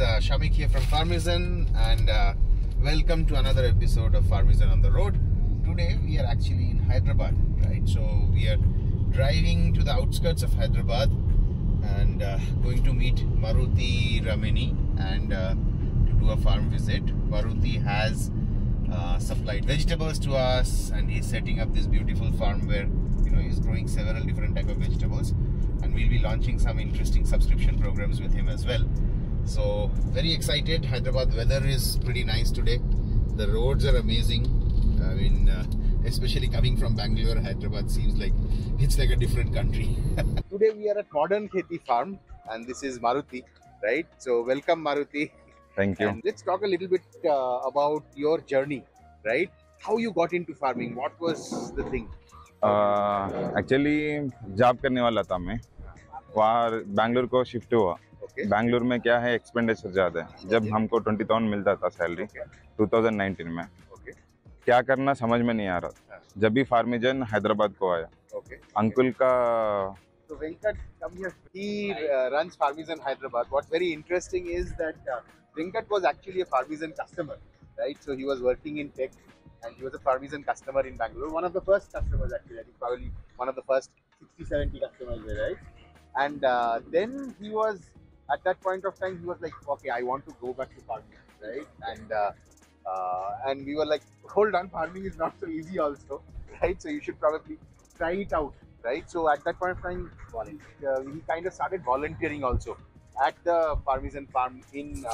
Shamik here from Farmizon, and welcome to another episode of Farmizon on the Road. Today we are actually in Hyderabad, right? So we are driving to the outskirts of Hyderabad and going to meet Maruti Rameni and to do a farm visit. Maruti has supplied vegetables to us, and he's setting up this beautiful farm where he's growing several different type of vegetables, and we'll be launching some interesting subscription programs with him as well. So very excited. Hyderabad weather is pretty nice today. The roads are amazing. I mean, especially coming from Bangalore, Hyderabad seems like it's like a different country. Today we are at Modern Kheti Farm, and this is Maruti, right? So welcome, Maruti. Thank you. And let's talk a little bit about your journey, right? How you got into farming? What was the thing? Actually job करने वाला था मैं, वहाँ बैंगलोर को shift हुआ. बैंगलोर में क्या है, एक्सपेंडिचर ज़्यादा है. जब हमको 20,000 मिलता था सैलरी 2019 में, क्या करना समझ में नहीं आ रहा था. जब भी फार्मिजन हैदराबाद को आया, अंकुल का So Venkat, come here. He runs Farmizon Hyderabad. What's very interesting is that Venkat was actually a Farmizon customer, right? So he was working in tech, and he was a Farmizon customer in Bangalore. One of the first customers, actually. I think probably one of the first 60-70 customers there, right? And then he was, at that point of time, he was like, okay, I want to go back to farming, right? And we were like, hold on, farming is not so easy also, right? So you should probably try it out, right? So at that point of time, he kind of started volunteering also at the Farmizon farm in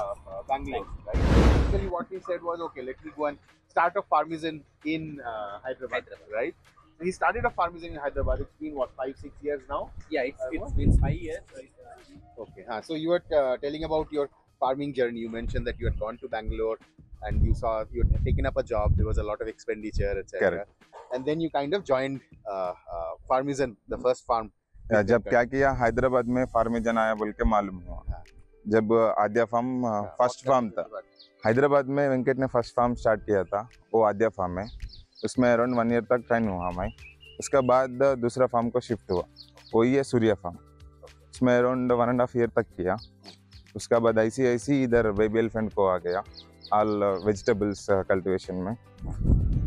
Bangalore, right? Basically what he said was, okay, let me go and start a Farmizon in Hyderabad, right? So he started a Farmizon in Hyderabad. It's been what, 5-6 years now? Yeah, it's been 5 years. Okay. So you were telling about your farming journey. You mentioned that you had gone to Bangalore and you had taken up a job. There was a lot of expenditure, etc. And then you kind of joined Farmizon, the first farm. जब क्या किया, हैदराबाद में फार्मिजन आया बोल के मालूम हुआ. जब आद्या फार्म फर्स्ट फार्म था हैदराबाद में, वेंकट ने फर्स्ट फार्म स्टार्ट किया था, वो आद्या फार्म है. उसमें अराउंड 1 ईयर तक ट्रेन हुआ मैं. उसके बाद दूसरा फार्म को शिफ्ट हुआ, वही है सूर्या फार्म. उसमें अराउंड 1.5 ईयर तक किया. उसके बाद ऐसी इधर बेबी एलिफेंट को आ गया, ऑल वेजिटेबल्स कल्टिवेशन में.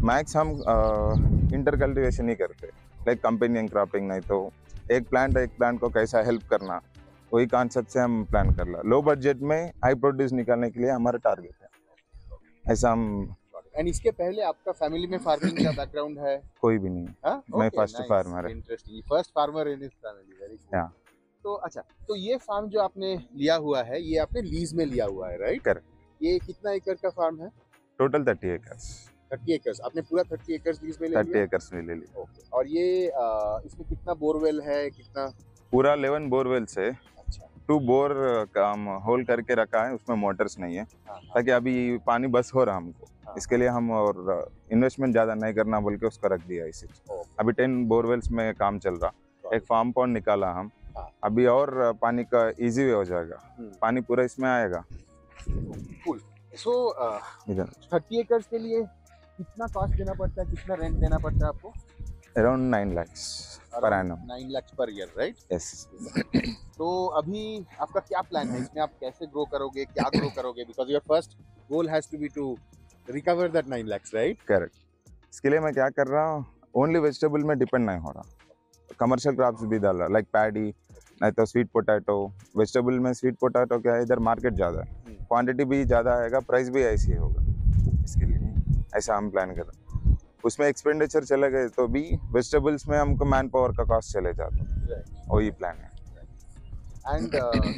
मैक्स हम इंटर कल्टिवेशन ही करते, लाइक कंपेनियन क्रॉपिंग. नहीं तो एक प्लांट को कैसा हेल्प करना, वही कॉन्सेप्ट से हम प्लान कर ला. लो बजट में हाई प्रोड्यूस निकालने के लिए हमारा टारगेट है. ऐसा हम. एंड इसके पहले आपका फैमिली में फार्मिंग का बैकग्राउंड है? कोई भी नहीं. मैं फर्स्ट फार्मर है. Interesting. First farmer in his family. Very good. तो अच्छा, तो ये फार्म जो आपने लिया हुआ है, ये आपने लीज में लिया हुआ है, राइट? करेक्ट. ये कितना एकड़ का फार्म है? Total 30 acres. 30 एकर्स. आपने पूरा 30 एकर्स लीज में ले लिया? 30 एकर्स में ले लिया. ओके. और ये इसमें कितना बोरवेल है, कितना? पूरा 11 बोरवेल्स है. 2 बोर का हम होल करके रखा है, उसमें मोटर्स नहीं है, ताकि अभी पानी बस हो रहा हमको. इसके लिए हम और इन्वेस्टमेंट ज़्यादा नहीं करना बोल के उसको रख दिया इसे. अभी 10 बोरवेल्स में काम चल रहा. एक फार्म पॉन्ड निकाला हम अभी, और पानी का इजी वे हो जाएगा. पानी पूरा इसमें आएगा. कूल. सो 30 एकर्स के लिए कितना कॉस्ट देना पड़ता है, कितना रेंट देना पड़ता है आपको? Around 9 lakhs per annum. 9 lakhs per year, right? Yes. तो अभी आपका क्या प्लान है इसमें? आप कैसे ग्रो करोगे, क्या ग्रो करोगे? Because your first goal has to be to recover that 9 lakhs, right? Correct. इसके लिए मैं क्या कर रहा हूँ, ओनली वेजिटेबल में डिपेंड नहीं हो रहा. कमर्शियल क्रॉप्स भी डाल रहा, लाइक पैडी, नहीं तो स्वीट पोटैटो. वेजिटेबल में स्वीट पोटैटो क्या है, इधर मार्केट ज़्यादा है, क्वांटिटी भी ज़्यादा आएगा, प्राइस भी ऐसी ही होगा. इसके लिए ऐसा हम प्लान कर रहे हैं. उसमें एक्सपेंडिचर चले गए तो भी वेजिटेबल्स में हमको मैन पावर का कॉस्ट चले जाता, वही प्लान है. एंड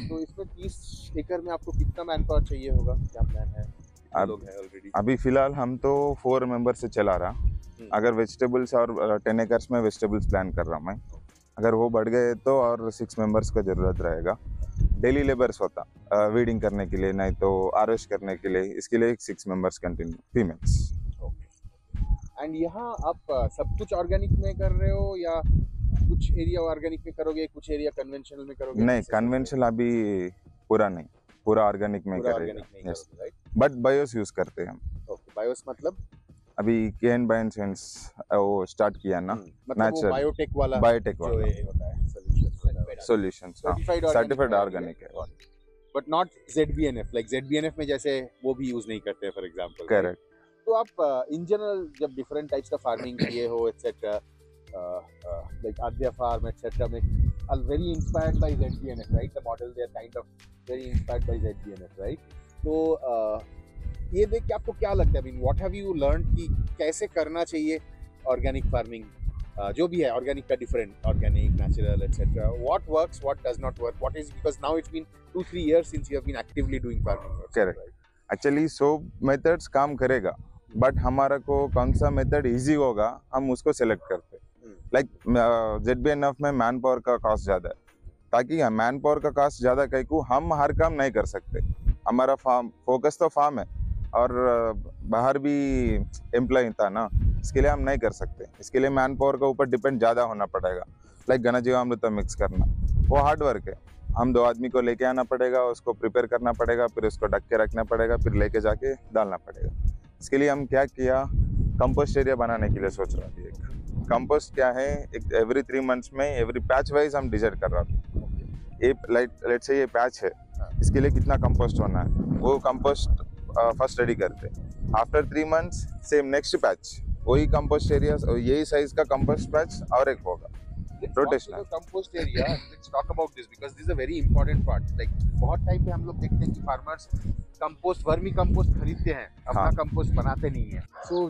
तो इसमें 30 एकड़ में आपको कितना मैन पावर चाहिए होगा, क्या प्लान है? अभी फिलहाल हम तो 4 मेंबर से चला रहा. अगर वेजिटेबल्स और 10 एकर्स में वेजिटेबल्स प्लान कर रहा मैं. अगर वो बढ़ गए तो और 6 मेंबर्स का ज़रूरत रहेगा. डेली लेबर्स होता, वीडिंग करने के लिए, नहीं तो हार्वेस्ट करने के लिए. इसके लिए 6 मेंबर्स कंटिन्यू फीमेल्स. एंड यहाँ आप सब कुछ ऑर्गेनिक में कर रहे हो या कुछ एरिया ऑर्गेनिक में करोगे, कुछ एरिया कन्वेंशनल में करोगे? नहीं, कन्वेंशनल अभी पूरा नहीं, पूरा ऑर्गेनिक में करेंगे. बट बायोस यूज करते हैं हम. ओके. बायोस मतलब अभी केन बायोसेंस वो स्टार्ट किया ना, नेचुरल बायोटेक वाला जो होता है सॉल्यूशंस सर्टिफाइड ऑर्गेनिक है. But not ZBNF, like ZBNF में जैसे वो भी यूज नहीं करते फॉर एग्जांपल। करेक्ट। तो आप इन जनरल जब डिफरेंट टाइप्स का फार्मिंग किए हो etcetera, like Adya Farm etc. are very inspired by ZBNF, right? The model they are kind of very inspired by ZBNF, right? तो ये देख के आपको क्या लगता है? I mean, what have you learned कि कैसे करना चाहिए ऑर्गेनिक फार्मिंग, जो भी है ऑर्गेनिक का different, organic, natural etcetera, what works, what does not work, what is, because now it's been 2-3 years since you have been actively doing farming. Correct. Actually 100 methods काम करेगा, बट हमारा को कौन सा मेथड इजी होगा हम उसको सेलेक्ट करते हैं। लाइक ZBNF में मैन पावर का कॉस्ट ज़्यादा है, ताकि मैन पावर का कॉस्ट ज़्यादा कहीं को हम हर काम नहीं कर सकते। हमारा फार्म फोकस तो फार्म है और बाहर भी एम्प्लॉय था ना, इसके लिए हम नहीं कर सकते। इसके लिए मैन पावर के ऊपर डिपेंड ज़्यादा होना पड़ेगा। लाइक घनजीवामृत मिक्स करना वो हार्ड वर्क है, हम 2 आदमी को लेके आना पड़ेगा, उसको प्रिपेयर करना पड़ेगा, फिर उसको ढक के रखना पड़ेगा, फिर लेके जाके डालना पड़ेगा। इसके लिए हम क्या किया, कंपोस्ट एरिया बनाने के लिए सोच रहा था। एक कंपोस्ट क्या है, एक एवरी 3 मंथ्स में एवरी पैच वाइज हम डिसाइड कर रहा था। ये लेट से ये पैच है, इसके लिए कितना कंपोस्ट होना है, वो कंपोस्ट फर्स्ट रेडी करते। After 3 months same next patch, वही कंपोस्ट एरिया, यही साइज का कंपोस्ट पैच और एक होगा rotational. Compost area, let's talk about this because this is a very important part. Like बहुत टाइम पे हम लोग देखते हैं कि फार्मर्स कंपोस्ट, वर्मी कंपोस्ट खरीदते हैं, अपना कंपोस्ट बनाते नहीं है। So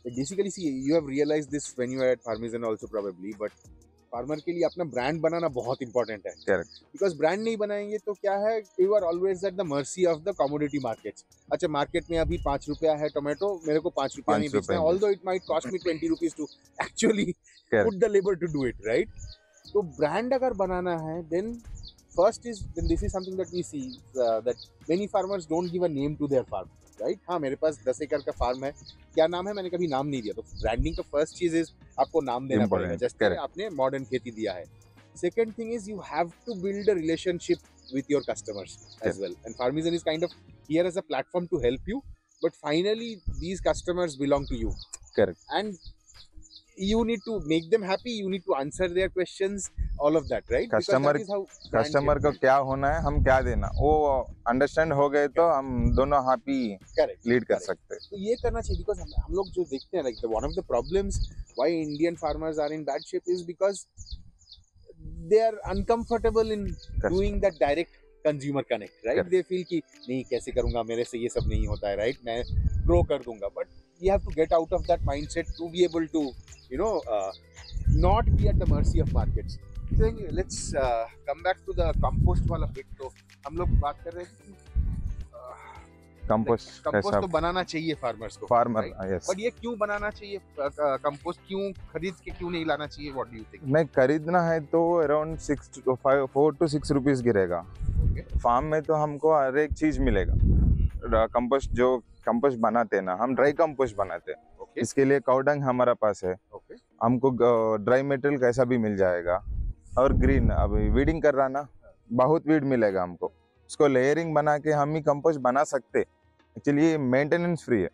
basically see you have realized this when you are at फार्मिजन आल्सो प्रोबेबली, बट फार्मर के लिए अपना ब्रांड बनाना बहुत इंपॉर्टेंट है। करेक्ट। बिकॉज ब्रांड नहीं बनाएंगे तो क्या है, you are always at the mercy of the commodity markets. अच्छा, मार्केट में अभी 5 रुपया है टोमेटो, मेरे को 5 रुपया में बेचना है, although it might cost me 20 rupees to actually put the labour to do it, right? तो ब्रांड अगर बनाना है, then first is, this is something that we see that many farmers don't give a name to their farm, right? हाँ, मेरे पास 10 एकड़ का farm है, क्या नाम है, मैंने कभी नाम नहीं दिया। तो ब्रांडिंग का फर्स्ट चीज इज आपको नाम देना पड़ेगा, जैसे आपने मॉडर्न खेती दिया है। Second thing is you have to build a relationship with your customers as well, and Farmizon is kind of here as a platform to help you, but finally these customers belong to you. Correct. And you need to make them happy, you need to answer their questions, all of that, right? Customer को क्या होना है, हम क्या देना, वो understand हो गए तो हम दोनों हैप्पी लीड कर सकते हैं। तो ये करना चाहिए, बिकॉज हम लोग जो देखते हैं, like one of the problems why Indian farmers are in bad shape is because they are uncomfortable in doing that direct consumer connect, right? They feel कि नहीं, कैसे करूँगा, मेरे से ये सब नहीं होता है, right? मैं grow कर दूँगा, but you have to get out of that mindset to be able to, you know, not be at the mercy of markets. So let's come back to the compost वाला bit। तो हम लोग बात कर रहे थे कंपोस्ट तो बनाना चाहिए फार्मर्स को, फार्मर, यस। बट ये क्यों बनाना चाहिए, कंपोस्ट क्यों खरीद के क्यों नहीं लाना चाहिए? What do you think? नहीं, खरीदना है तो अराउंड 4 to 6 रुपीज गिरेगा। फार्म में तो हमको हर एक चीज मिलेगा। कंपोस्ट जो कंपोस्ट बनाते हैं ना, हम ड्राई कंपोस्ट बनाते हैं। इसके लिए काउडंग हमारा पास है, हमको ड्राई मटेरियल कैसा भी मिल जाएगा, और ग्रीन, अभी वीडिंग कर रहा ना, बहुत वीड मिलेगा हमको, उसको लेयरिंग बना के हम ही कंपोस्ट बना सकते। एक्चुअली ये मेंटेनेंस फ्री है,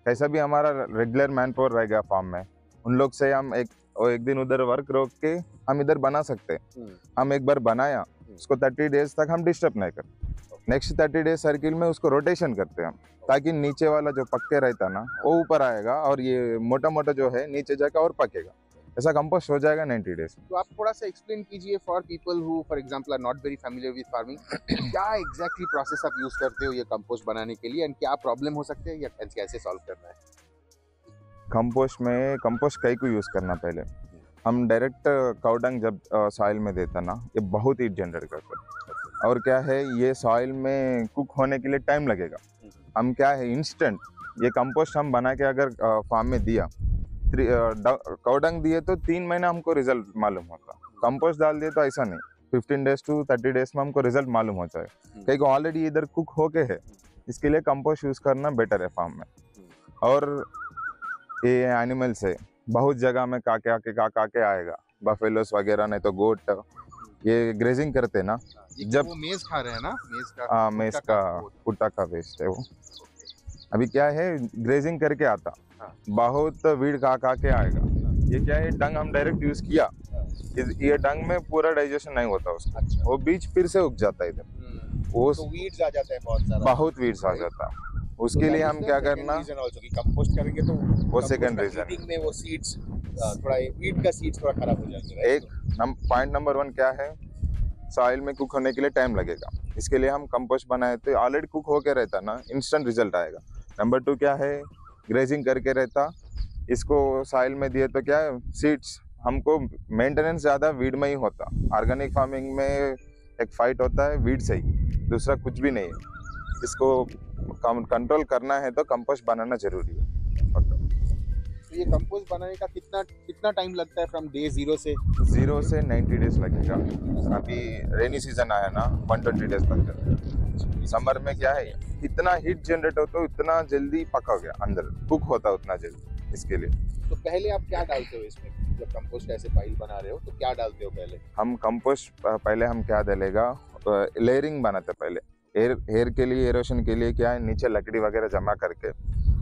कैसा भी हमारा रेगुलर मैन पावर रहेगा फार्म में, उन लोग से हम एक दिन उधर वर्क रोक के हम इधर बना सकते हैं। हम एक बार बनाया, उसको 30 डेज तक हम डिस्टर्ब नहीं करते, नेक्स्ट 30 डेज सर्किल में उसको रोटेशन करते हैं हम, ताकि नीचे वाला जो पक्के रहता ना वो ऊपर आएगा, और ये मोटा मोटा जो है नीचे जाकर और पकेगा। ऐसा कंपोस्ट हो जाएगा 90 डेज। तो आप थोड़ा सा एक्सप्लेन कीजिए for people who for example are not very familiar with farming, क्या एग्जैक्टली प्रोसेस आप यूज करते हो ये कंपोस्ट बनाने के लिए, एंड क्या प्रॉब्लम हो सकते हैं या कैसे सॉल्व करना है? कंपोस्ट में कंपोस्ट कई को यूज करना, पहले हम डायरेक्ट काउडंग जब सॉइल में देता ना, ये बहुत हीट जनरेट करता है, और क्या है, ये सॉइल में कुक होने के लिए टाइम लगेगा। हम क्या है, इंस्टेंट ये कंपोस्ट हम बना के अगर फार्म में दिया, काउडंग दिए तो 3 महीना हमको रिजल्ट मालूम होता। कंपोस्ट डाल दिए तो ऐसा नहीं, 15 डेज to 30 डेज में हमको रिजल्ट मालूम होता है, कहीं को ऑलरेडी इधर कुक होके है। इसके लिए कंपोस्ट यूज करना बेटर है फार्म में। और ये एनिमल्स है, बहुत जगह में काके आएगा, बफेलोस वगैरह, नहीं तो गोट, ये ग्रेजिंग करते ना, जब वो मेज खा रहे हैं ना, मेज का कुट्टा का वेस्ट है वो। अभी क्या है, ग्रेजिंग करके आता, बहुत वीड खा के आएगा। ये क्या है, डंग हम डायरेक्ट यूज किया, ये डंग में पूरा डाइजेशन नहीं होता उसका, वो बीज फिर से उग जाता है इधर। वो तो वीड्स आ जाता है बहुत सारा, बहुत वीड्स आ जाता है। उसके लिए हम क्या करना, कंपोस्ट करेंगे तो वो सेकंड रीजन हीटिंग में वो सीड्स थोड़ा वीट का सीड्स थोड़ा खराब हो जाएंगे, right? एक पॉइंट नंबर 1 क्या है, सॉइल में कुक होने के लिए टाइम लगेगा। इसके लिए हम कंपोस्ट बनाए तो ऑलरेडी कुक होके रहता ना, इंस्टेंट रिजल्ट आएगा। नंबर 2 क्या है, ग्रेजिंग करके रहता, इसको सॉइल में दिए तो क्या है, सीड्स हमको मेंटेनेंस ज़्यादा वीड में ही होता। ऑर्गेनिक फार्मिंग में एक फाइट होता है वीड से ही, दूसरा कुछ भी नहीं है। इसको कंट्रोल करना है तो कंपोस्ट बनाना जरूरी है। तो ये कंपोस्ट बनाने का कितना टाइम लगता है फ्रॉम डे 0 से 90 डेज लगेगा। अभी रेनी सीजन आया ना, 120 डेज लग जाता है। समर में क्या है, इतना हीट जनरेट होता है, उतना जल्दी पका गया अंदर, कुक होता है उतना जल्दी। इसके लिए तो पहले आप क्या डालते हो इसमें, जब कंपोस्ट ऐसे पाइल बना रहे हो तो क्या डालते हो पहले? हम कंपोस्ट पहले हम क्या डालेगा, लेयरिंग बनाते पहले। एयर के लिए, एरोशन के लिए क्या है, नीचे लकड़ी वगैरह जमा करके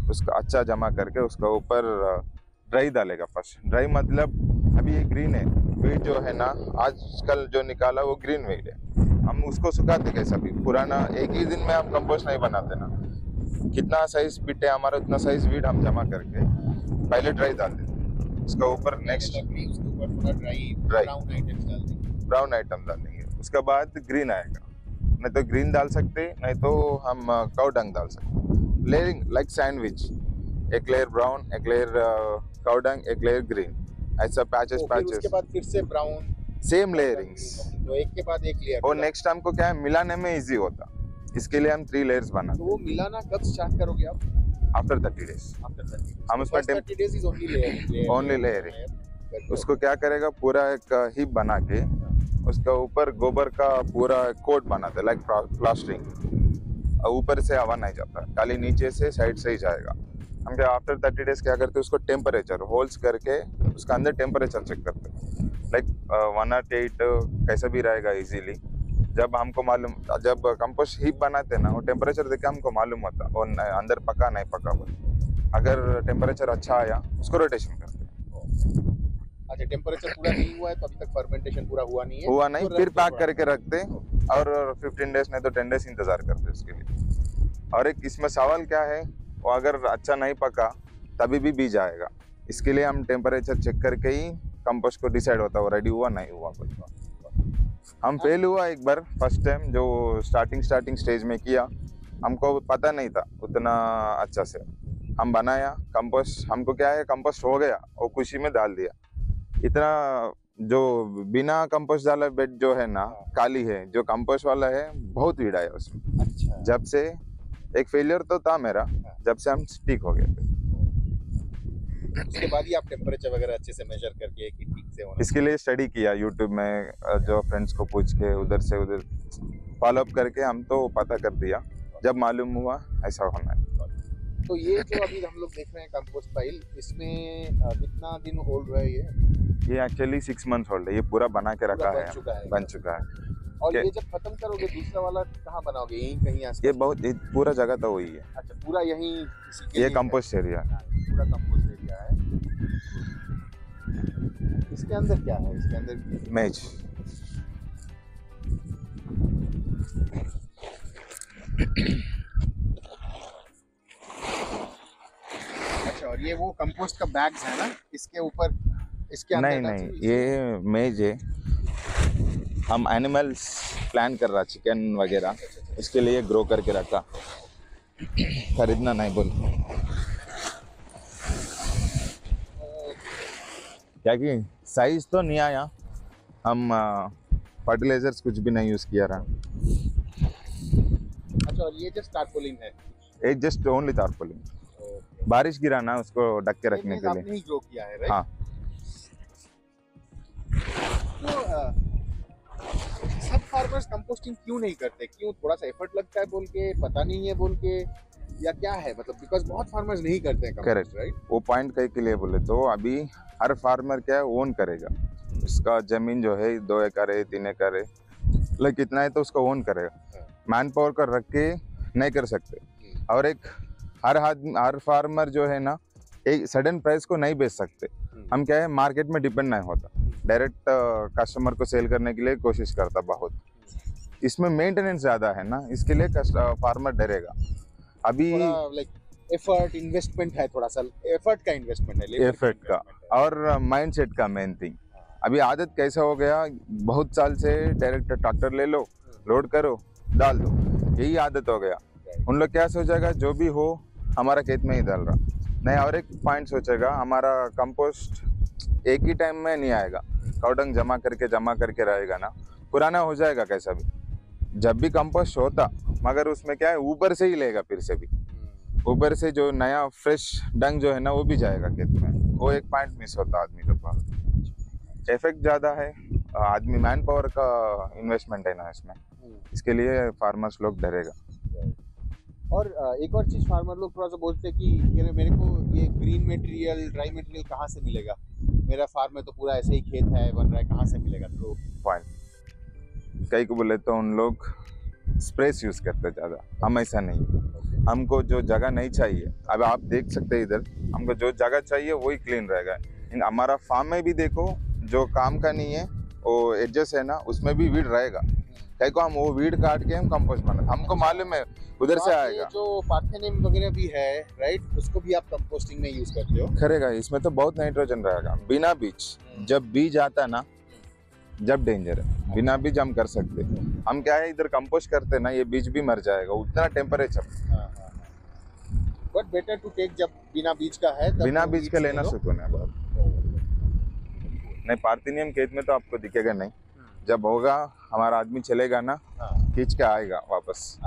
उसका अच्छा जमा करके उसका ऊपर ड्राई डालेगा फर्स्ट। ड्राई मतलब अभी ये ग्रीन है वीड जो है ना, आजकल जो निकाला वो ग्रीन वीड है। हम उसको सुखाते कैसा भी, पुराना एक ही दिन में हम कंपोस्ट नहीं बनाते ना। कितना साइज पिट है हमारा, उतना साइज वीड हम जमा करके पहले ड्राई डाल देते, उसका ऊपर नेक्स्ट उसके ऊपर थोड़ा ड्राई ब्राउन आइटम डाल देंगे। उसके बाद ग्रीन आएगा, नहीं तो ग्रीन डाल सकते, नहीं तो हम काउ डंग डाल सकते। लेयरिंग लाइक सैंडविच, एक लेयर ब्राउन, एक लेयर काउ डंग, एक लेयर ग्रीन, ऐसा पैचेस उसके बाद फिर से ब्राउन, सेम लेयरिंग्स, तो एक के बाद एक लेयर। और नेक्स्ट हमको क्या है, मिलाने में इजी होता, इसके लिए हम 3 लेयर्स बनाते। तो वो मिलाना कब स्टार्ट करोगे आप? After 30 days. हम उसमें 30 days is only लेयरिंग। उसको क्या करेगा, पूरा एक हीप बना के उसका ऊपर गोबर का पूरा कोट बनाते, लाइक प्लास्टरिंग। ऊपर से हवा नहीं जाता, खाली नीचे से साइड से ही जाएगा। हम क्या आफ्टर 30 डेज क्या करते हैं, उसको टेम्परेचर होल्स करके उसका अंदर टेम्परेचर चेक करते हैं, लाइक 108 कैसा भी रहेगा इजीली। जब हमको मालूम, जब कंपोस्ट हीप बनाते हैं ना, वो टेम्परेचर देख के हमको मालूम होता वो अंदर पका नहीं पका हुआ। अगर टेम्परेचर अच्छा आया उसको रोटेशन करते हैं। अच्छा, टेम्परेचर पूरा नहीं हुआ है तो अभी तक फर्मेंटेशन पूरा हुआ नहीं है, तो फिर पैक करके रखते और 15 डेज नहीं तो 10 डेज इंतजार करते उसके लिए। और एक इसमें सवाल क्या है, वो अगर अच्छा नहीं पका तभी भी बीज आएगा। इसके लिए हम टेम्परेचर चेक करके ही कंपोस्ट को डिसाइड होता है रेडी हुआ नहीं हुआ। हम फेल हुआ एक बार, फर्स्ट टाइम जो स्टार्टिंग स्टेज में किया, हमको पता नहीं था उतना अच्छा से। हम बनाया कंपोस्ट, हमको क्या है, कंपोस्ट हो गया, वो खुशी में डाल दिया। इतना जो बिना कंपोस्ट डाला बेड जो है ना, काली है, जो कंपोस्ट वाला है बहुत वीड आया उसमें। अच्छा। जब से एक फेलियर तो था मेरा, जब से हम ठीक हो गए। उसके बाद ही आप टेम्परेचर वगैरह अच्छे से मेजर करके कि ठीक से होना। इसके लिए स्टडी किया यूट्यूब में, जो फ्रेंड्स को पूछ के उधर से उधर फॉलो अप करके हम तो पता कर दिया, जब मालूम हुआ ऐसा होना है। तो ये जो अभी हम लोग देख रहे हैं कंपोस्ट पाइल, इसमें कितना दिन ओल्ड है ये एक्चुअली 6 मंथ्स ओल्ड है। ये पूरा बना के रखा है, बन चुका है। और ये जब खत्म करोगे दूसरा वाला कहाँ बनाओगे, यहीं कहीं आसपास? ये बहुत पूरा जगह तो वही है। अच्छा, पूरा यहीं ये कंपोस्ट एरिया, पूरा कंपोस्ट एरिया है। इसके अंदर क्या है, इसके अंदर मेज। अच्छा, और ये वो कंपोस्ट का बैग्स है ना, इसके ऊपर, इसके अंदर नहीं, ये मेज है। हम एनिमल्स प्लान कर रहा, चिकन वगैरह, उसके लिए ग्रो करके रखा, खरीदना नहीं बोल। क्या कि साइज तो नहीं आया, हम फर्टिलाइजर्स कुछ भी नहीं यूज किया रहा। अच्छा, और ये जस्ट टारपोलिन है? ये जस्ट ओनली टारपोलिन। बारिश गिरा ना, उसको ढक के रखने के लिए। आपने ही ग्रो किया है, राइट? हाँ। तो सब फार्मर्स कंपोस्टिंग क्यों नहीं करते? क्यों? थोड़ा सा एफर्ट लगता है बोल के, पता नहीं है बोल के, या क्या है? मतलब बिकॉज बहुत फार्मर्स नहीं करते हैं कंपोस्ट, राइट? वो पॉइंट कहीं के लिए बोले तो अभी हर फार्मर क्या है, ओन करेगा। उसका जमीन जो है 2 एकड़ है, 3 एकड़ है, मतलब कितना है तो उसको ओन करेगा। मैन पावर कर रख के नहीं कर सकते। और एक हर फार्मर जो है ना, एक सडन प्राइस को नहीं बेच सकते। हम क्या है, मार्केट में डिपेंड नहीं होता, डायरेक्ट कस्टमर को सेल करने के लिए कोशिश करता बहुत। इसमें मेंटेनेंस ज्यादा है ना, इसके लिए फार्मर डरेगा अभी। थोड़ा लाइक एफर्ट इन्वेस्टमेंट है, थोड़ा सा एफर्ट का इन्वेस्टमेंट है, labor एफर्ट का investment है। और माइंडसेट का मेन थिंग। अभी आदत कैसा हो गया, बहुत साल से डायरेक्ट ट्रैक्टर ले लो, लोड करो, डाल दो, यही आदत हो गया। उन लोग क्या सोचेगा, जो भी हो हमारा खेत में ही डाल रहा, नहीं। और एक पॉइंट सोचेगा, हमारा कंपोस्ट एक ही टाइम में नहीं आएगा, काउडंग जमा करके रहेगा ना, पुराना हो जाएगा कैसा भी। जब भी कंपोस्ट होता, मगर उसमें क्या है, ऊपर से ही लेगा, फिर से भी ऊपर से जो नया फ्रेश डंग जो है ना, वो भी जाएगा खेत में। वो एक पॉइंट मिस होता आदमी के पास। इफेक्ट ज़्यादा है, आदमी मैन पावर का इन्वेस्टमेंट है ना इसमें, इसके लिए फार्मर्स लोग डरेगा। और एक और चीज फार्मर लोग थोड़ा सा बोलते हैं कि मेरे को ये ग्रीन मटेरियल, ड्राई मटेरियल कहाँ से मिलेगा, मेरा फार्म में तो पूरा ऐसे ही खेत है, बन रहा है, कहाँ से मिलेगा। तो पॉइंट कई को बोले तो उन लोग स्प्रेस यूज करते ज़्यादा, हम ऐसा नहीं। हमको जो जगह नहीं चाहिए, अब आप देख सकते हैं इधर, हमको जो जगह चाहिए वही क्लीन रहेगा। हमारा फार्म में भी देखो, जो काम का नहीं है वो एडजस्ट है ना, उसमें भी वीड रहेगा। कहीं को हम वो वीड काट के हम कंपोस्ट बना, हमको मालूम है उधर से आएगा। जो पार्थेनियम वगैरह भी है, राइट, उसको भी आप कंपोस्टिंग में यूज करते हो। करेगा, इसमें तो बहुत नाइट्रोजन रहेगा। बिना बीज, जब बीज आता ना, जब डेंजर है। बिना बीज हम कर सकते, हम क्या है इधर कंपोस्ट करते ना, ये बीज भी मर जाएगा, उतना temperature. But better to take जब बिना बीज का है, बिना बीज के लेना सुकून है बहुत। नहीं, पार्थेनियम खेत में तो आपको दिखेगा नहीं, जब होगा हमारा आदमी चलेगा ना, खींच के आएगा वापस।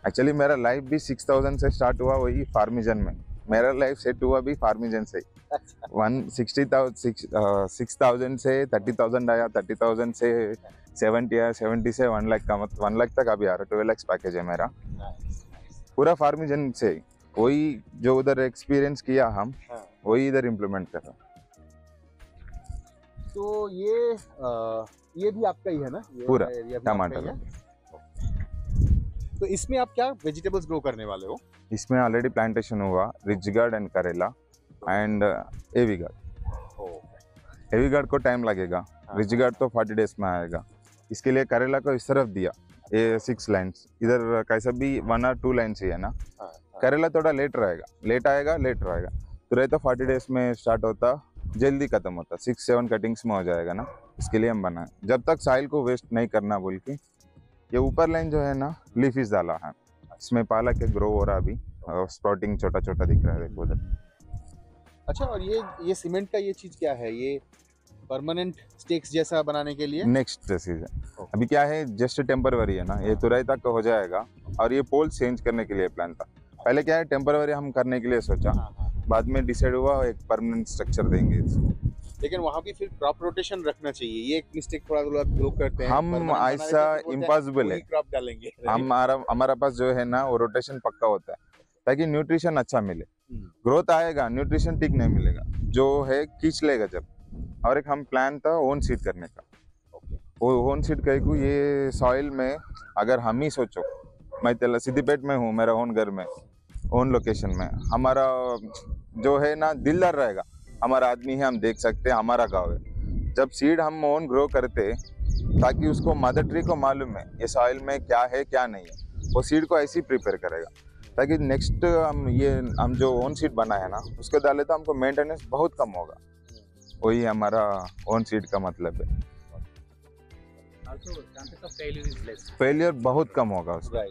एक्चुअली मेरा लाइफ भी 6000 से स्टार्ट हुआ, वही फार्मिजन में। मेरा लाइफ सेट हुआ भी फार्मिजन से ही। 6,000 से 30,000 आया, 30,000 से 70 आया, 70 से 1 लाख का, 1 लाख तक अभी आ रहा, 12 लाख पैकेज है मेरा पूरा फार्मिजन से। वही जो उधर एक्सपीरियंस किया हम, वही इधर इम्प्लीमेंट कर रहा। तो ये भी आपका ही है ना, ये पूरा एरिया भी टमाटर आपका ही है? तो इसमें आप क्या वेजिटेबल्स ग्रो करने वाले हो? इसमें ऑलरेडी प्लांटेशन हुआ, ridge gourd and karela and ivy gourd. Ivy gourd को टाइम लगेगा, रिच गार्ड तो 40 डेज में आएगा। इसके लिए करेला को इस तरफ दिया, ये 6 लाइन्स, इधर कैसा भी 1 और 2 लाइन्स ही है ना। करेला थोड़ा लेट रहेगा, लेट आएगा, लेट रहेगा, तो रहे तो 40 डेज में स्टार्ट होता, जल्दी खत्म होता, 6-7 कटिंग्स में हो जाएगा ना। इसके लिए हम बनाए, जब तक साइल को वेस्ट नहीं करना बोल के। ये ऊपर लाइन जो है ना, लीफिस डाला है, इसमें पालक के ग्रो हो रहा अभी, और स्प्राउटिंग छोटा छोटा दिख रहा है देखो उधर। अच्छा, और ये सीमेंट का ये चीज क्या है, ये परमानेंट स्टेक्स जैसा बनाने के लिए? नेक्स्ट सीजन अभी क्या है, जस्ट टेम्पररी है ना, ये तुरई तक हो जाएगा। और ये पोल चेंज करने के लिए प्लान था, पहले क्या है टेम्पररी हम करने के लिए सोचा, बाद में डिसाइड हुआ एक परमानेंट स्ट्रक्चर देंगे इसको। लेकिन वहाँ भी फिर क्रॉप रोटेशन रखना चाहिए, ये एक मिस्टेक थोड़ा लोग करते हैं। हम ऐसा इम्पॉसिबल है, क्रॉप डालेंगे। हमारा पास जो है ना, वो रोटेशन पक्का होता है, ताकि न्यूट्रिशन अच्छा मिले। ग्रोथ आएगा, न्यूट्रिशन ठीक नहीं मिलेगा, जो है खींच लेगा जब। और एक हम प्लान था ओन सीड करने का, वो ओन सीड कहे को, ये सॉइल में अगर हम ही सोचो, मैं तेला सिद्धिपेट में हूँ, मेरा ओन घर में, ओन लोकेशन में, हमारा जो है ना दिलदार रहेगा, हमारा आदमी है, हम देख सकते हैं हमारा गाँव है। जब सीड हम ओन ग्रो करते, ताकि उसको मदर ट्री को मालूम है ये सॉइल में क्या है क्या नहीं है, वो सीड को ऐसे ही प्रिपेयर करेगा, ताकि नेक्स्ट हम जो ओन सीड बना है ना, उसको डाले तो हमको मेंटेनेंस बहुत कम होगा। वही हमारा ओन सीड का मतलब है। फेलियर बहुत कम होगा उसका,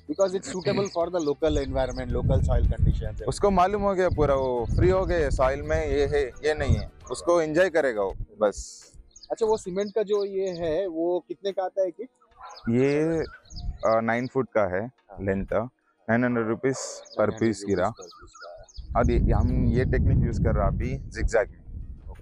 because it's suitable for the local environment, local soil conditions. उसको मालूम हो गया पूरा, वो फ्री हो गए, सॉइल में ये है ये नहीं है, उसको एंजॉय करेगा वो बस। अच्छा, वो सीमेंट का जो ये है, वो कितने का आता है कि? ये 9 फुट का है लेंथ, 900 रुपीज पर पीस गिरा। और हम ये टेक्निक यूज कर रहा अभी जिगजैग में,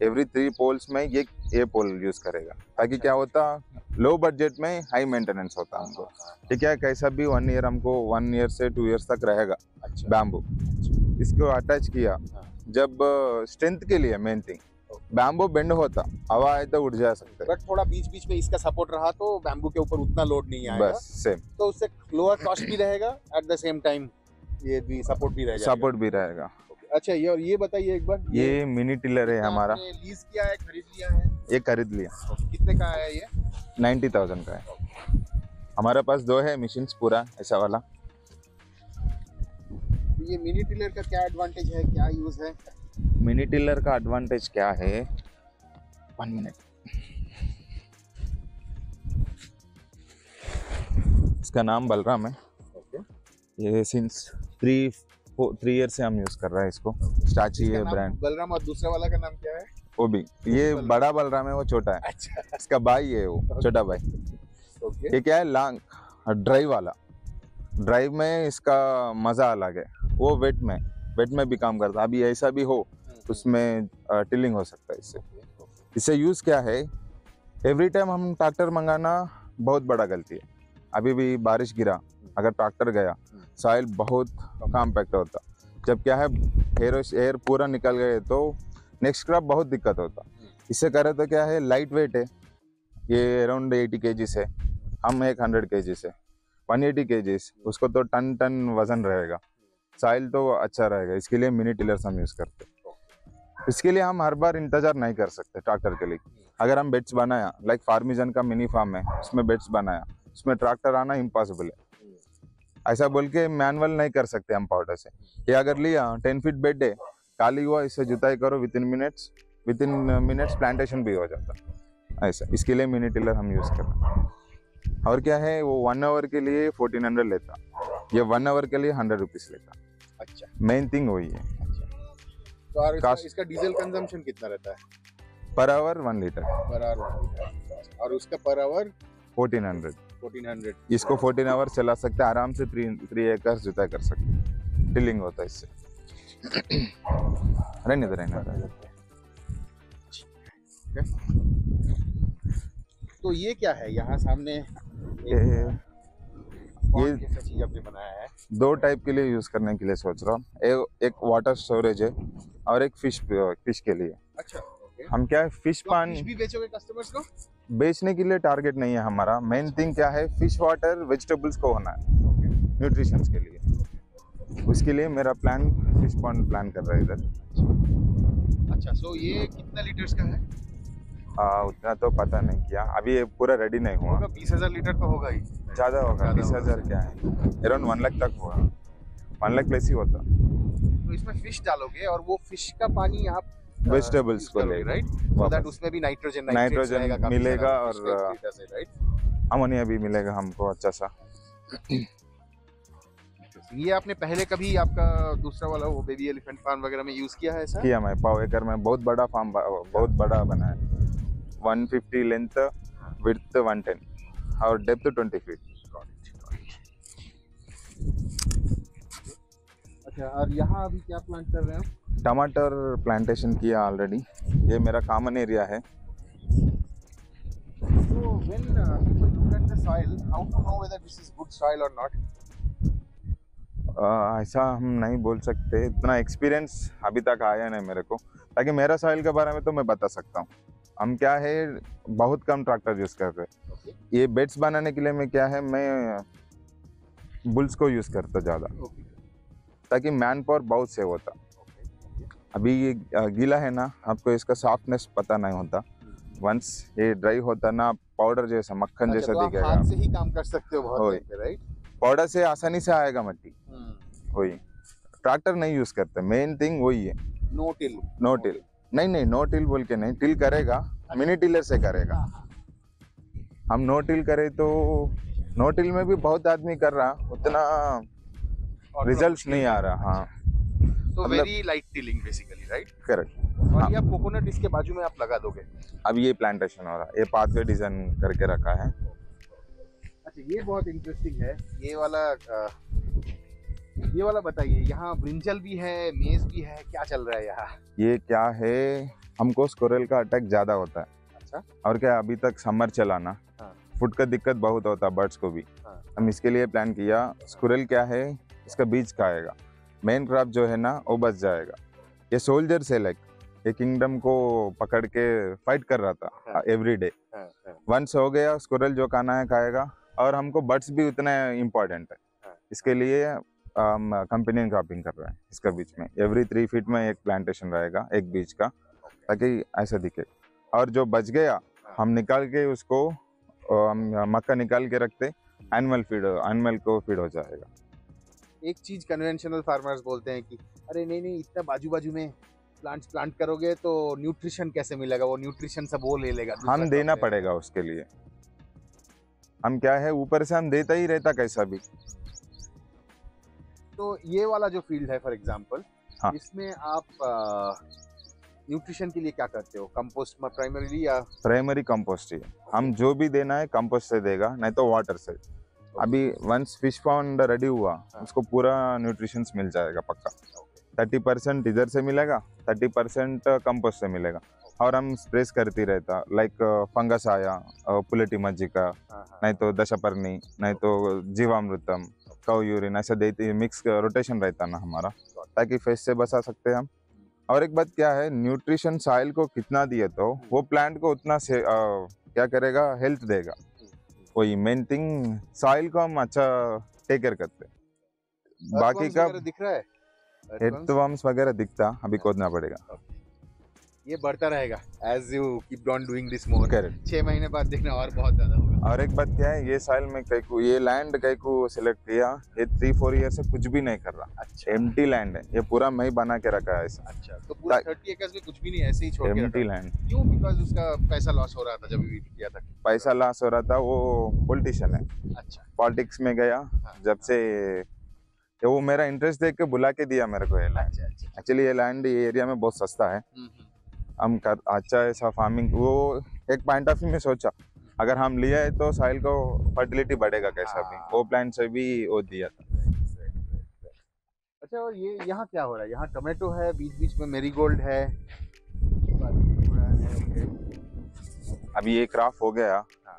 एवरी 3 पोल्स में ये पोल यूज करेगा, ताकि क्या होता, लो बजट में हाई मेंटेनेंस होता हमको। ठीक है, कैसा भी 1 ईयर हमको 1 ईयर से 2 ईयर्स तक रहेगा। बैम्बू इसको अटैच किया, जब स्ट्रेंथ के लिए मेन थिंग, बैम्बू बेंड होता, हवा आए तो उड़ जा सकते, बट थोड़ा बीच बीच में इसका सपोर्ट रहा तो बैम्बू के ऊपर उतना लोड नहीं आएगा, बस सेम। तो उससे लोअर कॉस्ट भी रहेगा, एट द सेम टाइम ये भी सपोर्ट भी रहेगा। सपोर्ट भी रहेगा। अच्छा, ये बताइए एक बार, ये मिनी टिलर है हमारा, लीज किया है, खरीद लिया है? ये खरीद लिया, कितने का है ये? 90,000 का है। हमारे पास दो है मशीन्स पूरा ऐसा वाला। तो ये मिनी टिलर का क्या एडवांटेज है, क्या यूज है? मिनी टिलर का एडवांटेज क्या है, 1 मिनट। इसका नाम बलराम है। ये सिंस 3 इयर्स से हम यूज कर रहे हैं इसको। स्टाची है ब्रांड। बलराम, और दूसरा वाला का नाम क्या है? वो भी, ये बड़ा बलराम है, वो छोटा है। अच्छा, इसका भाई है वो, छोटा भाई। ओके। ये क्या है, लॉन्ग ड्राइव वाला। ड्राइव में इसका मजा अलग है। वो वेट में भी काम करता है। अभी ऐसा भी हो उसमें टिलिंग हो सकता है इससे। इससे यूज क्या है, एवरी टाइम हम ट्रैक्टर मंगाना बहुत बड़ा गलती है। अभी भी बारिश गिरा, अगर ट्रैक्टर गया, सॉइल बहुत कॉम्पैक्ट होता। जब क्या है, एयर पूरा निकल गए तो नेक्स्ट क्रॉप बहुत दिक्कत होता। इससे करे तो क्या है, लाइट वेट है, ये अराउंड 80 kg है, हम 100 kg है, 180 kg, उसको तो टन वजन रहेगा। सॉइल तो अच्छा रहेगा, इसके लिए मिनी टिलर्स हम यूज करते। इसके लिए हम हर बार इंतजार नहीं कर सकते ट्रैक्टर के लिए। अगर हम बेड्स बनाया, लाइक फार्मिजन का मिनी फार्म है, उसमें बेड्स बनाया, उसमें ट्रैक्टर आना इम्पॉसिबल है। ऐसा बोल के मैनुअल नहीं कर सकते हम पाउडर से। ये अगर लिया 10 फीट बेड है, काली हुआ, इससे जुताई करो, विद इन मिनट्स प्लांटेशन भी हो जाता। ऐसा, इसके लिए मिनी टिलर हम यूज कर रहे हैं। और क्या है, वो 1 आवर के लिए 1400 लेता, ये 1 आवर के लिए 100 रुपीज लेता। अच्छा, मेन थिंग वही है। तो और इसका डीजल कंजम्पशन कितना रहता है? Per hour 1 litre, per hour 1 litre, और उसका पर आवर 1400। इसको 14 आवर चला सकते हैं आराम से। 3 एकड़ जुताई कर सकते, टिलिंग होता है इससे। रहने दे। तो ये क्या है यहाँ सामने? ये कैसा चीज आपने बनाया है? 2 टाइप के लिए यूज करने के लिए सोच रहा हूँ। एक वाटर स्टोरेज है और एक फिश के लिए। अच्छा, ओके। हम क्या है, फिश पानी भी बेचोगे कस्टमर्स को? बेचने के लिए टारगेट नहीं है हमारा। मेन थिंग क्या है, फिश वाटर वेजिटेबल्स को होना है, न्यूट्रिशंस के लिए। उसके लिए मेरा प्लान, फिश पॉन्ड प्लान कर रहा है इधर। अच्छा, सो ये कितना लीटर्स का है? उतना तो पता नहीं किया, अभी ये पूरा रेडी नहीं हुआ। 20,000 लीटर तो होगा ही। ज़्यादा होगा, 20,000 क्या है, अराउंड 1 लाख तक होगा, 1 लाख प्लस ही होता। तो इसमें फिश डालोगे और वो फिश का पानी आप वेजिटेबल्स को लेगा, राइट? सो दैट उसमें भी नाइट्रोजन मिलेगा और राइट, अमोनिया भी मिलेगा हमको अच्छा सा। ये आपने पहले कभी आपका दूसरा वाला वो बेबी एलिफेंट फार्म वगैरह में यूज किया है ऐसा? किया मैं, पाव एकड़ में बहुत बड़ा फार्म, बहुत बड़ा बना है। 150 लेंथ, विड्थ 110 और डेप्थ 20 फीट। अच्छा, और यहाँ अभी क्या प्लांट कर रहे हैं? टमाटर प्लांटेशन किया ऑलरेडी, ये मेरा कॉमन एरिया है। So when people look at the soil, how to know whether this is good soil or not? ऐसा हम नहीं बोल सकते, इतना एक्सपीरियंस अभी तक आया नहीं मेरे को, ताकि मेरा सॉइल के बारे में तो मैं बता सकता हूँ। हम क्या है, बहुत कम ट्रैक्टर यूज़ कर रहे हैं। Okay. ये बेड्स बनाने के लिए मैं क्या है, मैं बुल्स को यूज़ करता ज़्यादा, ताकि मैन पावर बहुत सेव होता। अभी ये गीला है ना, आपको इसका सॉफ्टनेस पता नहीं होता। वंस ये ड्राई होता ना, पाउडर जैसा, मक्खन जैसा तो दिखेगा। आप हाथ से ही काम कर सकते हो बहुत टाइम पे, राइट? पाउडर से आसानी से आएगा मट्टी, वही। ट्रैक्टर नहीं यूज करते, मेन थिंग वही है। नो टिल नहीं, नो टिल बोल के नहीं, टिल करेगा, मिनी टिलर से करेगा। हम नो टिल करे तो, नो टिल में भी बहुत आदमी कर रहा, उतना रिजल्ट्स नहीं आ रहा। हाँ, तो very light tilling basically, right? Correct. और ये आप कोकोनट इसके बाजू में आप लगा दोगे? अब ये प्लांटेशन हो रहा है, ये पाथवे डिजाइन करके रखा है। अच्छा, ये बहुत इंटरेस्टिंग है। ये वाला बताइए, यहाँ ब्रिंजल भी है, मेज भी है, क्या चल रहा है यहाँ? ये क्या है, हमको स्क्विरल का अटैक ज्यादा होता है। अच्छा। और क्या, अभी तक समर चला ना, फूड का दिक्कत बहुत होता है बर्ड्स को भी। हम इसके लिए प्लान किया, स्क्विरल क्या है, इसका बीज खाएगा, मेन क्रॉप जो है ना वो बच जाएगा। ये सोल्जर से लाइक, ये किंगडम को पकड़ के फाइट कर रहा था एवरी डे। वंस हो गया, स्क्विरल जो खाना है खाएगा, और हमको बर्ड्स भी उतना इम्पोर्टेंट है। इसके लिए हम कंपेनियन क्रॉपिंग कर रहे हैं इसका बीच में। एवरी 3 फीट में एक प्लांटेशन रहेगा एक बीज का, ताकि ऐसा दिखे। और जो बच गया हम निकाल के उसको हम मक्का निकाल के रखते, एनिमल को फीड हो जाएगा। एक चीज कन्वेंशनल फार्मर्स बोलते हैं कि अरे नहीं नहीं, इतना बाजू बाजू में प्लांट करोगे तो न्यूट्रिशन कैसे मिलेगा, वो न्यूट्रिशन सब वो ले लेगा, दूसरा हम crop देना लेगा। पड़ेगा उसके लिए। हम क्या है ऊपर से हम देता ही रहता कैसा भी। तो ये वाला जो फील्ड है फॉर एग्जांपल, हाँ। इसमें आप न्यूट्रिशन के लिए क्या करते हो, कंपोस्ट में प्राइमरीली या प्राइमरी कंपोस्ट ही है। हम जो भी देना है कंपोस्ट से देगा, नहीं तो वाटर से। अभी वंस फिश पॉन्ड रेडी हुआ उसको पूरा न्यूट्रिशंस मिल जाएगा पक्का। 30% इधर से मिलेगा, 30% कंपोस्ट से मिलेगा। और हम स्प्रेस करती रहता, लाइक फंगस आया पुलेटी मज्जिका, नहीं तो दशपर्णी, नहीं तो जीवामृतम, कौ यूरिन, ऐसा देती मिक्स रोटेशन रहता ना हमारा, ताकि फेस से बचा सकते हैं हम। और एक बात क्या है, न्यूट्रिशन सॉइल को कितना दिए तो वो प्लांट को उतना से क्या करेगा, हेल्थ देगा। वही मेन थिंग, सॉइल को हम अच्छा टेक केयर करते हैं। बाकी का दिख रहा है, एर्थवर्म्स वगैरह दिखता, अभी खोदना पड़ेगा। ये बढ़ता रहेगा as you keep on doing this more. Correct. 6 महीने बाद देखना और बहुत ज्यादा होगा। और एक बात क्या है, ये साइल में ये लैंड कई को सिलेक्ट किया, ये 3-4 ईयर से कुछ भी नहीं कर रहा। अच्छा, एम्प्टी लैंड है, ये पूरा मैं ही बना के रखा है ऐसा। अच्छा, तो पूरा 30 एकर्स में कुछ भी नहीं, ऐसे ही छोड़ के एम्प्टी रखा। लैंड। क्यों? बिकॉज उसका पैसा लॉस हो रहा था जब भी किया था। पैसा लॉस हो रहा था, वो पॉलिटिशियन है, अच्छा, पॉलिटिक्स में गया। हाँ। जब से वो मेरा इंटरेस्ट देख के बुला के दिया मेरे को ये लैंड। अच्छा, अच्छा। एक्चुअली ये लैंड ये एरिया में बहुत सस्ता है। हम कर अच्छा ऐसा फार्मिंग, वो एक पॉइंट ऑफ व्यू में सोचा अगर हम लिया है तो सॉइल को फर्टिलिटी बढ़ेगा कैसा भी, वो प्लान से भी वो दिया था। अच्छा, और ये यहाँ क्या हो रहा है? यहाँ टोमेटो है, बीच बीच में मेरीगोल्ड है। अभी ये क्रॉप हो गया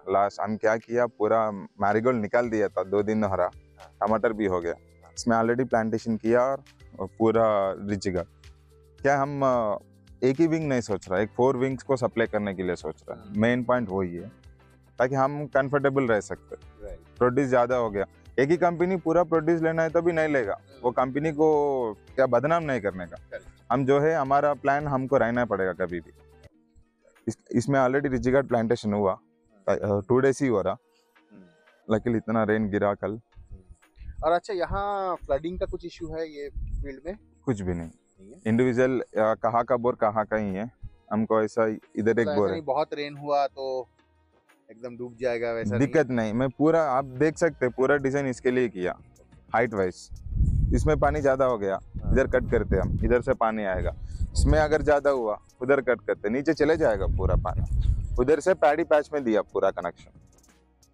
लास्ट, हम क्या किया, पूरा मैरीगोल्ड निकाल दिया था, 2 दिन हरा। टमाटर भी हो गया, इसमें ऑलरेडी प्लांटेशन किया। और पूरा रिचिगा क्या, हम एक ही विंग नहीं सोच रहा, एक 4 विंग्स को सप्लाई करने के लिए सोच रहा है। मेन पॉइंट वही है, ताकि हम कंफर्टेबल रह सकते। प्रोड्यूस ज़्यादा हो गया, एक ही कंपनी पूरा प्रोड्यूस लेना है तो भी नहीं लेगा, वो कंपनी को क्या बदनाम नहीं करने का। हम जो है हमारा प्लान हमको रहना पड़ेगा कभी भी। इसमें ऑलरेडी रिजिगार्ड प्लांटेशन हुआ, 2 डेज ही हो रहा, लेकिन इतना रेन गिरा कल। और अच्छा, यहाँ फ्लडिंग का कुछ इशू है ये फील्ड में? कुछ भी नहीं, इंडिविजुअल कहाँ का बोर कहाँ का ही है। हमको ऐसा इधर एक बोर है, बहुत रेन हुआ तो एकदम डूब जाएगा वैसा दिक्कत नहीं। मैं पूरा, आप देख सकते पूरा डिजाइन इसके लिए किया, हाइट वाइज। इसमें पानी ज्यादा हो गया, इधर कट करते हम, इधर से पानी आएगा। इसमें अगर ज्यादा हुआ उधर कट करते, नीचे चले जाएगा पूरा पानी। उधर से पैडी पैच में दिया पूरा कनेक्शन।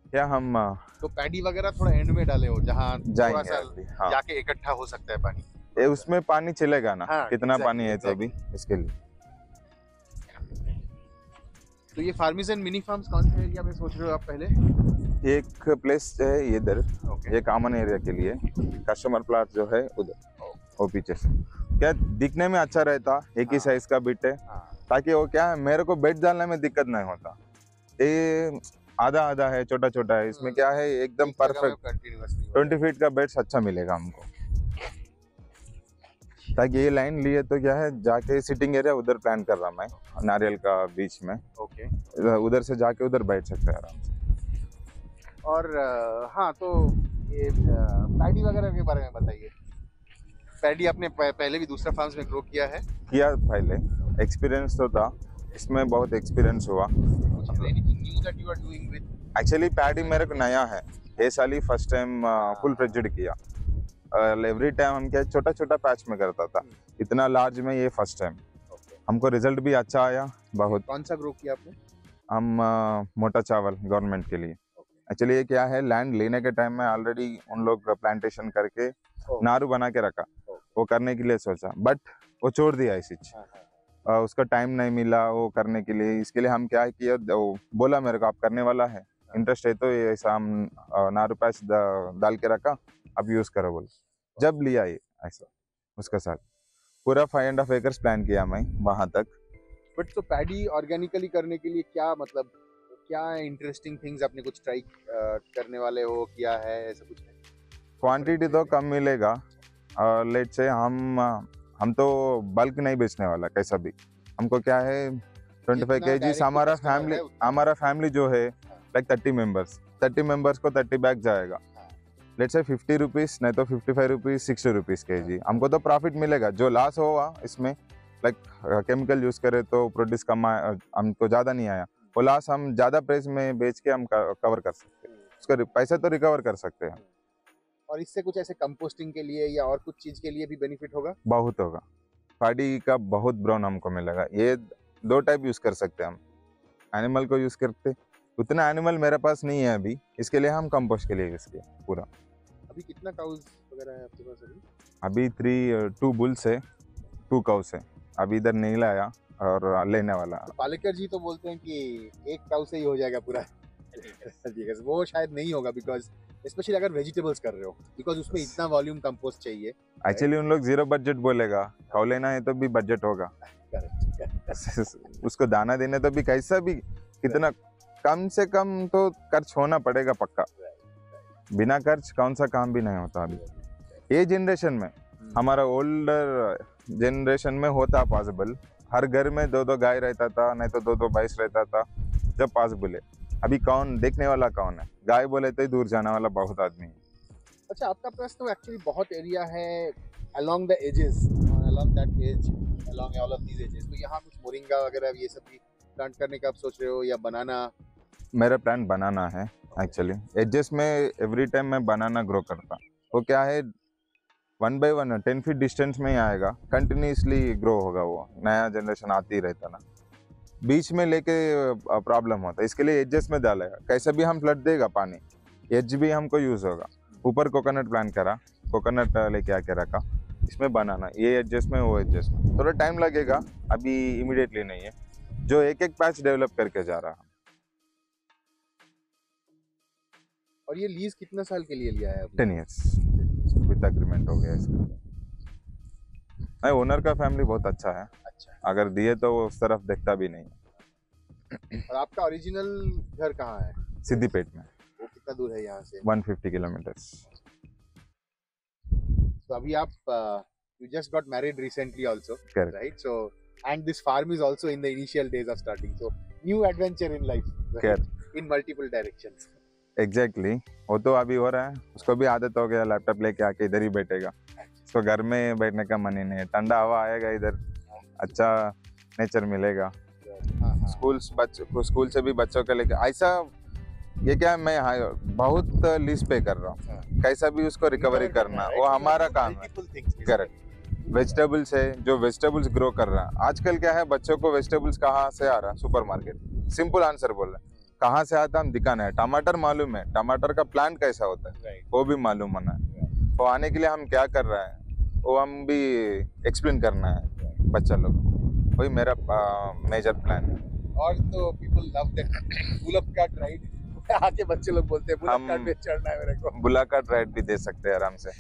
क्या हम तो पैडी वगैरह थोड़ा एंड में डाले हो, जहाँ थोड़ा सा हाँ। जाके इकट्ठा हो सकता है पानी। ये उसमें पानी चलेगा ना, हाँ, कितना exactly, पानी है तो अभी इसके लिए। तो ये फार्मिज एंड मिनी फार्म्स कौन से एरिया में सोच रहे हो आप पहले? एक प्लेस है इधर, ये कॉमन एरिया के लिए। कस्टमर प्लॉट जो है उधर, वो पीछे से क्या दिखने में अच्छा रहता, एक ही साइज का बिट है, ताकि वो क्या है मेरे को बेड डालने में दिक्कत नहीं होता। ये आधा आधा है, छोटा छोटा है, इसमें क्या है एकदम परफेक्ट 20 फीट का बेड्स अच्छा मिलेगा हमको। ताकि ये लाइन लिए तो क्या है, जाके सिटिंग एरिया उधर प्लान कर रहा मैं, नारियल का बीच में। ओके, उधर से जाके उधर बैठ सकते हैं आराम से। और हाँ, तो ये पैडी वगैरह के बारे में बताइए। पैडी आपने पहले भी दूसरा फार्म्स में ग्रो किया है? किया, पहले एक्सपीरियंस तो था, इसमें बहुत एक्सपीरियंस हुआ। एक्चुअली पैडी मेरे को नया है, ये साल ही फर्स्ट टाइम फुल फ्लेज्ड किया। एवरी टाइम हम क्या छोटा छोटा पैच में करता था, इतना लार्ज में ये फर्स्ट टाइम। हमको रिजल्ट भी अच्छा आया बहुत। कौन सा ग्रो किया आपने? हम मोटा चावल गवर्नमेंट के लिए। एक्चुअली ये क्या है, लैंड लेने के टाइम में ऑलरेडी उन लोग प्लांटेशन करके नारू बना के रखा, वो करने के लिए सोचा, बट वो छोड़ दिया इसी उसका टाइम नहीं मिला वो करने के लिए। इसके लिए हम क्या किया, बोला मेरे को आप करने वाला है, इंटरेस्ट है तो ये ऐसा हम नारू पैच डाल के रखा, अब यूज करो बोल। जब लिया ये ऐसा उसके साथ पूरा 5.5 एकर्स प्लान किया मैं वहां तक। बट तो पैडी ऑर्गेनिकली करने के लिए क्या मतलब, क्या इंटरेस्टिंग थिंग्स आपने कुछ ट्राई करने वाले हो, किया है, ऐसा कुछ है? क्वांटिटी तो कम मिलेगा और लेट से हम तो बल्क नहीं बेचने वाला कैसा भी। हमको क्या है 25 kg हमारा फैमिली जो है लाइक 30 मेंबर्स को 30 बैग जाएगा। लेट से 50 रुपीज नहीं तो 55 रुपीज 60 रुपीज kg। हमको तो प्रॉफिट मिलेगा। जो लॉस होगा इसमें लाइक केमिकल यूज करे तो प्रोड्यूस कम हमको ज़्यादा नहीं आया, वो लॉस हम ज़्यादा प्राइस में बेच के हम कवर कर सकते हैं, उसका पैसा तो रिकवर कर सकते हैं। और इससे कुछ ऐसे कंपोस्टिंग के लिए या और कुछ चीज के लिए भी बेनिफिट होगा? बहुत होगा। पार्टी का बहुत ब्राउन हमको मिलेगा। ये 2 टाइप यूज कर सकते हैं हम। एनिमल को यूज करते, उतना एनिमल मेरे पास नहीं है अभी, इसके लिए हम कंपोस्ट के लिए यूज किया पूरा। अभी कितना काउज वगैरह है आपके पास? अभी 2 बुल्स है, 2 काउस है। अभी इधर नहीं लाया और लेने वाला। पालेकर जी तो बोलते हैं कि एक काउ से ही हो जाएगा पूरा। वो शायद नहीं होगा, बिकॉज स्पेशली अगर वेजिटेबल्स कर रहे हो, बिकॉज उसमें इतना वॉल्यूम कंपोस्ट चाहिए। एक्चुअली उन लोग 0 बजट बोलेगा, काउ लेना है तो भी बजट होगा। उसको दाना देने तो भी कैसा भी कितना कम से कम तो खर्च होना पड़ेगा पक्का। बिना खर्च कौन सा काम भी नहीं होता। अभी ये जनरेशन में, हमारा ओल्डर जनरेशन में होता पॉसिबल, हर घर में 2-2 गाय रहता था, नहीं तो 2-2 भैंस रहता था, जब पॉसिबल है। अभी कौन देखने वाला कौन है? गाय बोले तो ही दूर जाने वाला बहुत आदमी है। अच्छा, आपका पास तो एक्चुअली बहुत एरिया है along the edges, along that edge, along all of these edges, तो यहाँ कुछ मोरिंगा वगैरह ये सब भी प्लांट करने का आप सोच रहे हो या बनाना? मेरा प्लान बनाना है एक्चुअली। एडजस्ट में एवरी टाइम मैं बनाना ग्रो करता। वो क्या है 1 by 1 10 फीट डिस्टेंस में ही आएगा, कंटिन्यूसली ग्रो होगा। वो नया जनरेशन आती ही रहता ना, बीच में लेके प्रॉब्लम होता है। इसके लिए एडजस्ट में डालेगा, कैसे भी हम फ्लड देगा पानी, एज भी हमको यूज होगा। ऊपर कोकोनट प्लांट करा, कोकोनट लेके आके रखा, इसमें बनाना, ये एडजस्ट में वो एडजस्ट में। थोड़ा टाइम लगेगा, अभी इमीडिएटली नहीं है। जो एक पैच डेवलप करके जा रहा है। और ये लीज कितना साल के लिए लिया है? 10 years विद एग्रीमेंट हो गया इसका। नहीं, ओनर का फैमिली बहुत अच्छा है। अच्छा, अगर दिए तो वो उस तरफ देखता भी नहीं। और आपका ओरिजिनल घर कहाँ है? सिद्दीपेट में। वो कितना दूर है यहाँ से? 150 किलोमीटर्स। तो अभी आप you just got married recently also, Correct. right? So and this farm is also in the initial days of starting, so new adventure in life, right? Correct. In multiple directions. Exactly वो तो अभी हो रहा है। उसको भी आदत हो गया, लैपटॉप लेके आके इधर ही बैठेगा। उसको घर में बैठने का मन ही नहीं है। ठंडा हवा आएगा इधर, अच्छा नेचर मिलेगा। स्कूल से भी बच्चों को लेके ऐसा, ये क्या है, मैं बहुत लीज पे कर रहा हूँ, कैसा भी उसको रिकवरी करना, वो हमारा काम है। करेक्ट। वेजिटेबल्स है, जो वेजिटेबल्स ग्रो कर रहा है। आजकल क्या है, बच्चों को वेजिटेबल्स कहाँ से आ रहा है? सुपरमार्केट। सिंपल आंसर बोल रहे हैं, कहाँ से आता हम दिखाना है। टमाटर मालूम है, टमाटर का प्लांट कैसा होता है वो भी मालूम होना है। वो आने के लिए हम क्या कर रहे हैं वो हम भी एक्सप्लेन करना है बच्चा लोग। वही मेरा मेजर प्लान है। और तो people love that bullock cart ride. आके बच्चे लोग बोलते हैं बुलक कार्ट पे चढ़ना है मेरे को। बुलक कार्ट राइड भी दे सकते हैं आराम से।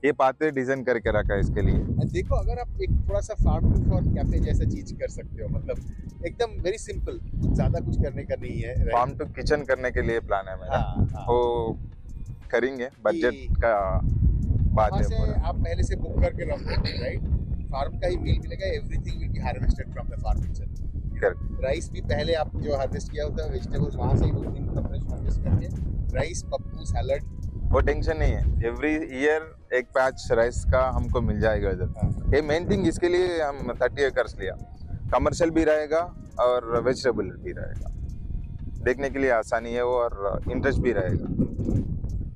ये पाते डिजाइन करके रखा है इसके लिए। देखो, अगर आप एक थोड़ा सा फार्म टू फॉर कैफे जैसा चीज कर सकते हो, मतलब एकदम वेरी सिंपल, कुछ ज्यादा कुछ करने का नहीं है। फार्म टू किचन करने के लिए प्लान है मेरा। वो करेंगे, बजट का बात है पूरा। आप पहले से बुक करके रखो, राइट? फार्म का ही मील मिलेगा, everything will be harvested from the farm itself. Rice भी पहले आप जो हार्वेस्ट किया होता है, वेजिटेबल्स वहां से ही उस दिन फ्रेश हार्वेस्ट करके राइस, पप्पू, सैलड, वो टेंशन नहीं है। एवरी ईयर एक पैच राइस का हमको मिल जाएगा इधर। ये मेन थिंग, इसके लिए हम 30 एकर्स लिया। कमर्शियल भी रहेगा और वेजिटेबल भी रहेगा। देखने के लिए आसानी है वो, और इंटरेस्ट भी रहेगा।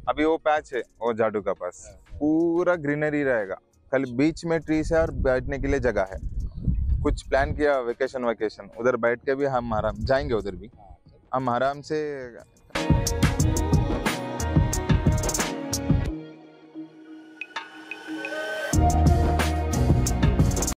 अभी वो पैच है वो जाडू का पास, पूरा ग्रीनरी रहेगा, खाली बीच में ट्रीज है और बैठने के लिए जगह है। कुछ प्लान किया वेकेशन, उधर बैठ के भी हम आराम जाएंगे, उधर भी हम आराम से